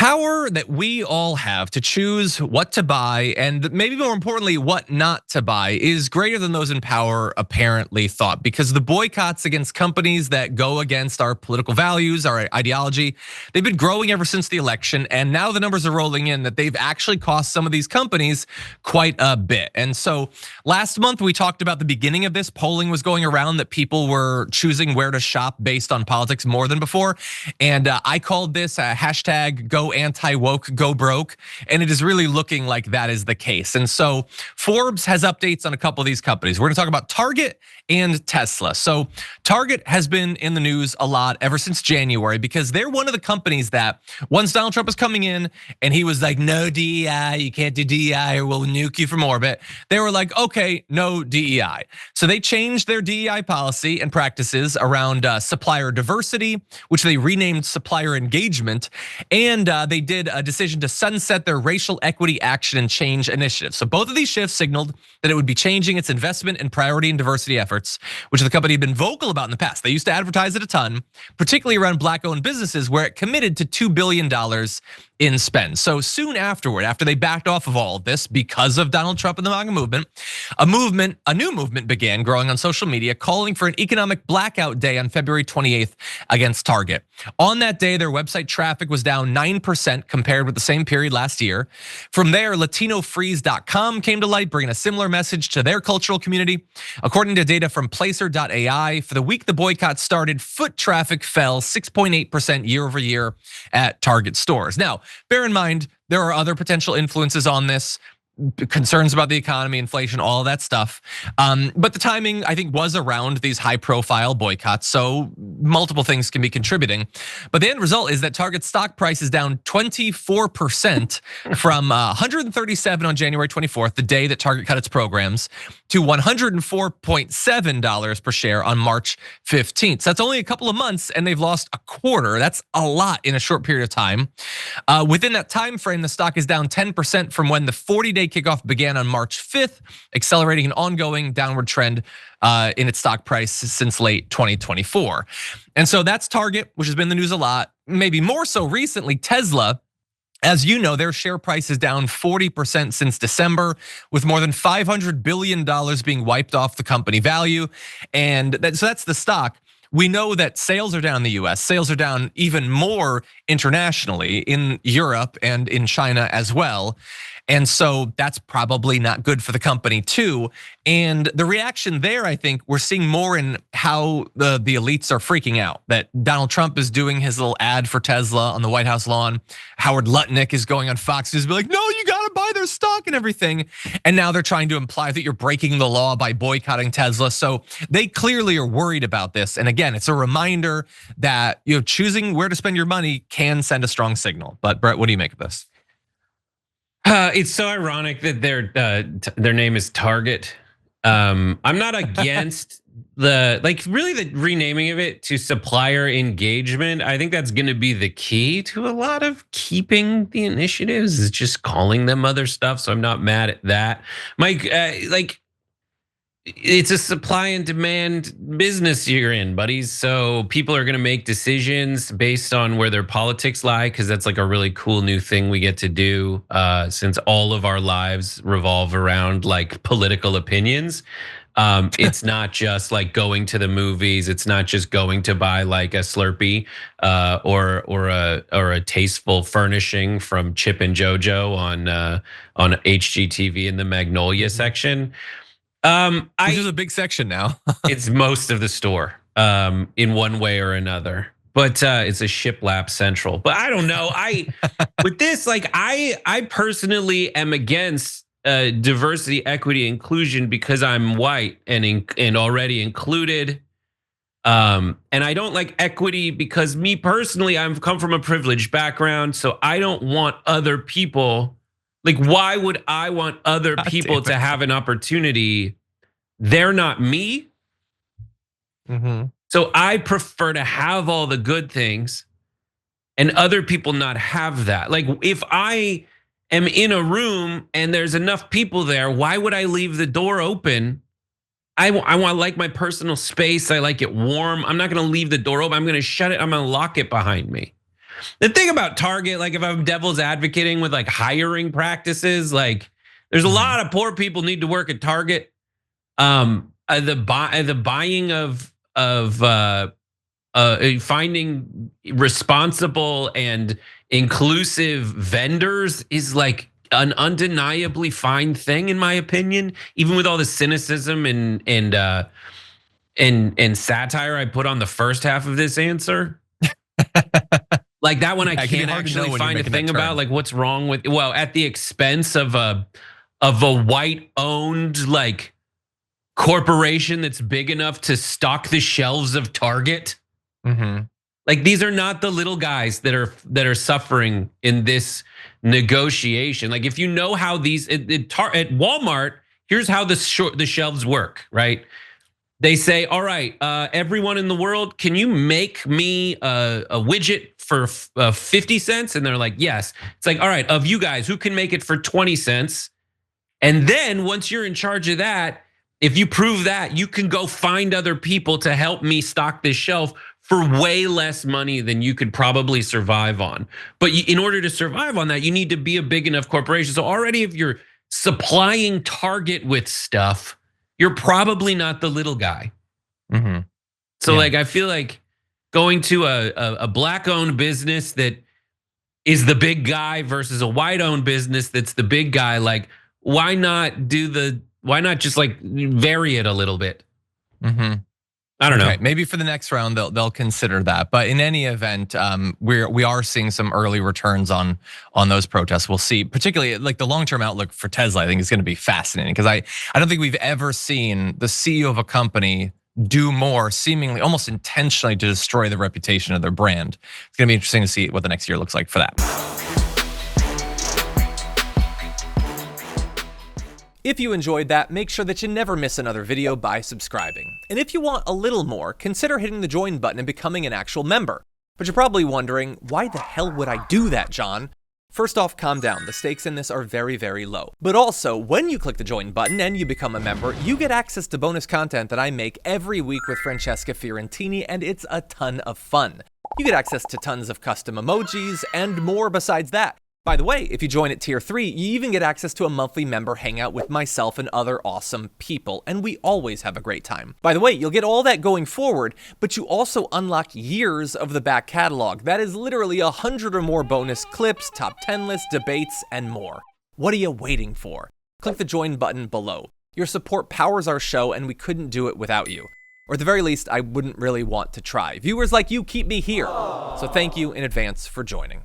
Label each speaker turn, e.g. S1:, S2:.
S1: power that we all have to choose what to buy and maybe more importantly, what not to buy is greater than those in power apparently thought, because the boycotts against companies that go against our political values, our ideology, they've been growing ever since the election. And now the numbers are rolling in that they've actually cost some of these companies quite a bit. And so last month we talked about the beginning of this. Polling was going around that people were choosing where to shop based on politics more than before. And I called this a hashtag go anti-woke, go broke. And it is really looking like that is the case. And so Forbes has updates on a couple of these companies. We're gonna talk about Target and Tesla. So Target has been in the news a lot ever since January because they're one of the companies that once Donald Trump was coming in and he was like, no DEI, you can't do DEI or we'll nuke you from orbit. They were like, okay, no DEI. So they changed their DEI policy and practices around supplier diversity, which they renamed supplier engagement. And they did a decision to sunset their racial equity action and change initiative. So both of these shifts signaled that it would be changing its investment and priority and diversity efforts, which the company had been vocal about in the past. They used to advertise it a ton, particularly around Black-owned businesses where it committed to $2 billion in spend. So soon afterward, after they backed off of all of this because of Donald Trump and the MAGA movement, a new movement began growing on social media calling for an economic blackout day on February 28th against Target. On that day, their website traffic was down 9% compared with the same period last year. From there, LatinoFreeze.com came to light, bringing a similar message to their cultural community. According to data from Placer.ai, for the week the boycott started, foot traffic fell 6.8% year over year at Target stores. Now, bear in mind, there are other potential influences on this, concerns about the economy, inflation, all of that stuff. But the timing, I think, was around these high profile boycotts. So multiple things can be contributing. But the end result is that Target's stock price is down 24% from 137 on January 24th, the day that Target cut its programs, to $104.7 per share on March 15th. So that's only a couple of months and they've lost a quarter. That's a lot in a short period of time. Within that time frame, the stock is down 10% from when the 40-day kickoff began on March 5th, accelerating an ongoing downward trend in its stock price since late 2024. And so that's Target, which has been in the news a lot. Maybe more so recently, Tesla. As you know, their share price is down 40% since December, with more than $500 billion being wiped off the company value. And so that's the stock. We know that sales are down in the US, sales are down even more internationally in Europe and in China as well. And so that's probably not good for the company too. And the reaction there, I think we're seeing more in how the elites are freaking out. That Donald Trump is doing his little ad for Tesla on the White House lawn. Howard Lutnick is going on Fox News to be like, no, you gotta buy their stock and everything. And now they're trying to imply that you're breaking the law by boycotting Tesla. So they clearly are worried about this. And again, it's a reminder that choosing where to spend your money can send a strong signal. But Brett, what do you make of this?
S2: It's so ironic that their name is Target. I'm not against the renaming of it to supplier engagement. I think that's going to be the key to a lot of keeping the initiatives, is just calling them other stuff. So I'm not mad at that, Mike. It's a supply and demand business you're in, buddies. So people are gonna make decisions based on where their politics lie, because that's like a really cool new thing we get to do since all of our lives revolve around like political opinions. It's not just like going to the movies. It's not just going to buy like a Slurpee or a tasteful furnishing from Chip and JoJo on HGTV in the Magnolia section.
S1: Which is a big section now.
S2: It's most of the store in one way or another, but it's a shiplap central. But I don't know. With this, like I personally am against diversity, equity, inclusion because I'm white and already included. And I don't like equity because me personally, I've come from a privileged background, so I don't want other people. Like, why would I want other people to have an opportunity? They're not me. So I prefer to have all the good things and other people not have that. Like, if I am in a room and there's enough people there, why would I leave the door open? I want like my personal space. I like it warm. I'm not gonna leave the door open. I'm gonna shut it. I'm gonna lock it behind me. The thing about Target, like if I'm devil's advocating with like hiring practices, like there's a lot of poor people need to work at Target. The buying of finding responsible and inclusive vendors is like an undeniably fine thing, in my opinion. Even with all the cynicism and satire I put on the first half of this answer. Like that one, I can't actually find a thing about like what's wrong with, well, at the expense of a white-owned like corporation that's big enough to stock the shelves of Target. Like these are not the little guys that are suffering in this negotiation. Like if you know how these at Walmart, here's how the shelves work, right? They say, all right, everyone in the world, can you make me a widget for 50 cents? And they're like, yes. It's like, all right, of you guys, who can make it for 20 cents? And then once you're in charge of that, if you prove that, you can go find other people to help me stock this shelf for way less money than you could probably survive on. But in order to survive on that, you need to be a big enough corporation. So already if you're supplying Target with stuff, you're probably not the little guy. So like, I feel like going to a black-owned business that is the big guy versus a white-owned business that's the big guy, like why not just like vary it a little bit? I don't know.
S1: Maybe for the next round they'll consider that. But in any event, we are seeing some early returns on those protests. We'll see, particularly like the long-term outlook for Tesla. I think is going to be fascinating because I don't think we've ever seen the CEO of a company do more, seemingly almost intentionally, to destroy the reputation of their brand. It's going to be interesting to see what the next year looks like for that. If you enjoyed that, make sure that you never miss another video by subscribing. And if you want a little more, consider hitting the join button and becoming an actual member. But you're probably wondering, why the hell would I do that, John? First off, calm down. The stakes in this are very, very low. But also, when you click the join button and you become a member, you get access to bonus content that I make every week with Francesca Fiorentini, and it's a ton of fun. You get access to tons of custom emojis and more besides that. By the way, if you join at tier 3, you even get access to a monthly member hangout with myself and other awesome people, and we always have a great time. By the way, you'll get all that going forward, but you also unlock years of the back catalog. That is literally 100 or more bonus clips, top 10 lists, debates, and more. What are you waiting for? Click the join button below. Your support powers our show, and we couldn't do it without you. Or at the very least, I wouldn't really want to try. Viewers like you keep me here. So thank you in advance for joining.